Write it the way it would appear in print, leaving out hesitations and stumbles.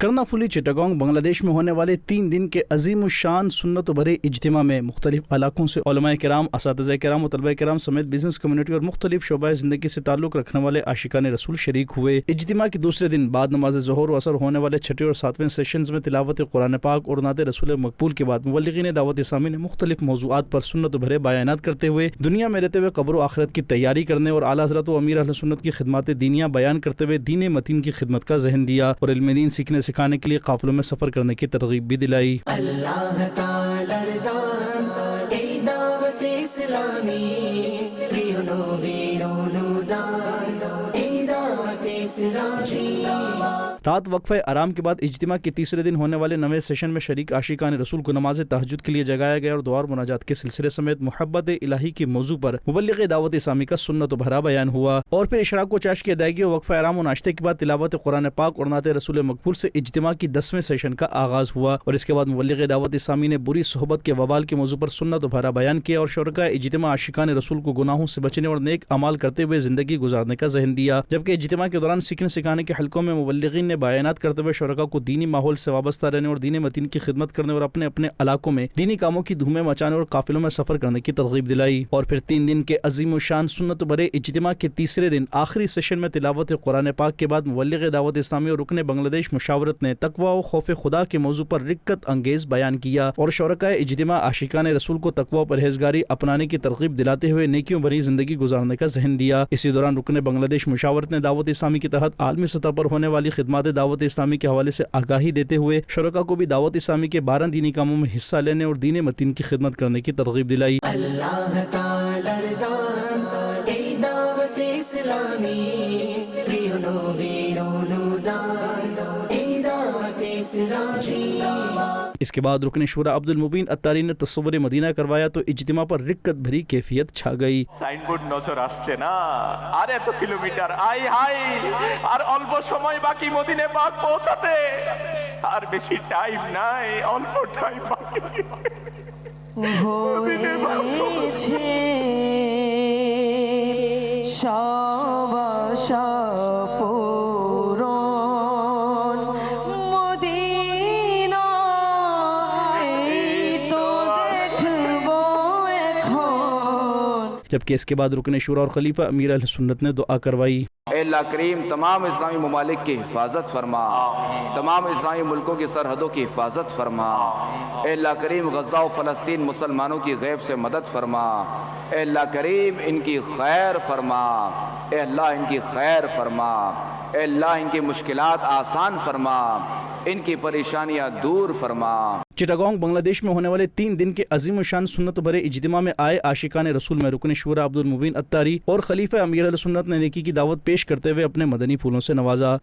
کرنافلی چٹاگانگ بنگلہ دیش میں ہونے والے 3 دن کے عظیم الشان سنت و بھرے اجتماع میں مختلف علاقوں سے علماء کرام، اساتذہ کرام و طلبہ کرام سمیت بزنس کمیونٹی اور مختلف شعبۂ زندگی سے تعلق رکھنے والے عاشقان رسول شریک ہوئے۔ اجتماع کے دوسرے دن بعد نماز ظہر و عصر ہونے والے چھٹے اور ساتویں سیشنز میں تلاوت قرآن پاک اور نعت رسول مقبول کے بعد مبلغین دعوت اسلامی نے مختلف موضوعات پر سنت و بھرے بیانات کرتے ہوئے دنیا میں رہتے ہوئے قبر و آخرت کی تیاری کرنے اور اعلیٰ حضرت و امیر اہل سنت کی خدمات دینیہ بیان کرتے ہوئے دین متین کی خدمت کا ذہن دیا اور علم دین سیکھنے سکھانے کے لیے قافلوں میں سفر کرنے کی ترغیب بھی دلائی۔ اللہ تعالی ردان ای دعوت اسلامی پریونو بیرونو دان ای دعوت اسلامی۔ رات وقفہ آرام کے بعد اجتماع کے تیسرے دن ہونے والے نویں سیشن میں شریک عاشقان رسول کو نماز تہجد کے لیے جگایا گیا اور دعا اور مناجات کے سلسلے سمیت محبت الہی کے موضوع پر مبلغ دعوت اسلامی کا سنت و بھرا بیان ہوا اور پھر اشراق و چاشت کی ادائیگی اور وقفہ آرام و ناشتے کے بعد تلاوت قرآن پاک اور نعت رسول مقبول سے اجتماع کی 10ویں سیشن کا آغاز ہوا اور اس کے بعد مبلغ دعوت اسلامی نے بری صحبت کے وبال کے موضوع پر سنت و بھرا بیان کیا اور شرکاء اجتماع عاشقان رسول کو گناہوں سے بچنے اور نیک اعمال کرتے ہوئے زندگی گزارنے کا ذہن دیا، جبکہ اجتماع کے دوران سیکھنے سکھانے کے حلقوں میں مبلغین نے بیانات کرتے ہوئے شرکاء کو دینی ماحول سے وابستہ رہنے اور دین متین کی خدمت کرنے اور اپنے اپنے علاقوں میں دینی کاموں کی دھومیں مچانے اور قافلوں میں سفر کرنے کی ترغیب دلائی۔ اور پھر 3 دن کے عظیم الشان سنت بھرے اجتماع کے تیسرے دن آخری سیشن میں تلاوت قرآن پاک کے بعد مبلغ دعوت اسلامی اور رکن بنگلہ دیش مشاورت نے تقوی و خوف خدا کے موضوع پر رکت انگیز بیان کیا اور شرکاء اجتماع عاشقان رسول کو تقوی و پرہیزگاری اپنانے کی ترغیب دلاتے ہوئے نیکیوں بھری زندگی گزارنے کا ذہن دیا۔ اسی دوران رکن بنگلہ دیش مشاورت نے دعوت اسلامی کے تحت عالمی سطح پر ہونے والی خدمات دعوت اسلامی کے حوالے سے آگاہی دیتے ہوئے شرکاء کو بھی دعوت اسلامی کے 12 دینی کاموں میں حصہ لینے اور دین متین کی خدمت کرنے کی ترغیب دلائی۔ اللہ تعالی ردان ای دعوت اسلامی پریونو بیرونو دان ای دعوت اسلامی۔ اس کے بعد رکن شورا عبد المبین اتاری نے تصور مدینہ کروایا تو اجتماع پر رکت بھری کیفیت چھا گئی۔ সাইন বোর্ড নজর আসছে না, আর এত কিলোমিটার আই হাই, আর অল্প সময় বাকি মদিনে পাক পৌঁছাতে, আর বেশি টাইম নাই, অল্প টাইম বাকি। হয়েছে সবাসা পূরণ মদিনা এই তো দেখবো এখন। جبکہ اس کے بعد رکن شورا اور خلیفہ امیر اہل سنت نے دعا کروائی۔ اے اللہ کریم تمام اسلامی ممالک کی حفاظت فرما، تمام اسلامی ملکوں کی سرحدوں کی حفاظت فرما۔ اے اللہ کریم غزہ و فلسطین مسلمانوں کی غیب سے مدد فرما۔ اے اللہ کریم ان کی خیر فرما، اے اللہ ان کی خیر فرما، اے اللہ ان کی مشکلات آسان فرما، ان کی پریشانیاں دور فرما۔ چٹاگانگ بنگلہ دیش میں ہونے والے 3 دن کے عظیم الشان سنت بھرے اجتماع میں آئے عاشقان رسول میں رکن شورا عبد المبین اتاری اور خلیفہ امیر اہل سنت نے نیکی کی دعوت پیش کرتے ہوئے اپنے مدنی پھولوں سے نوازا۔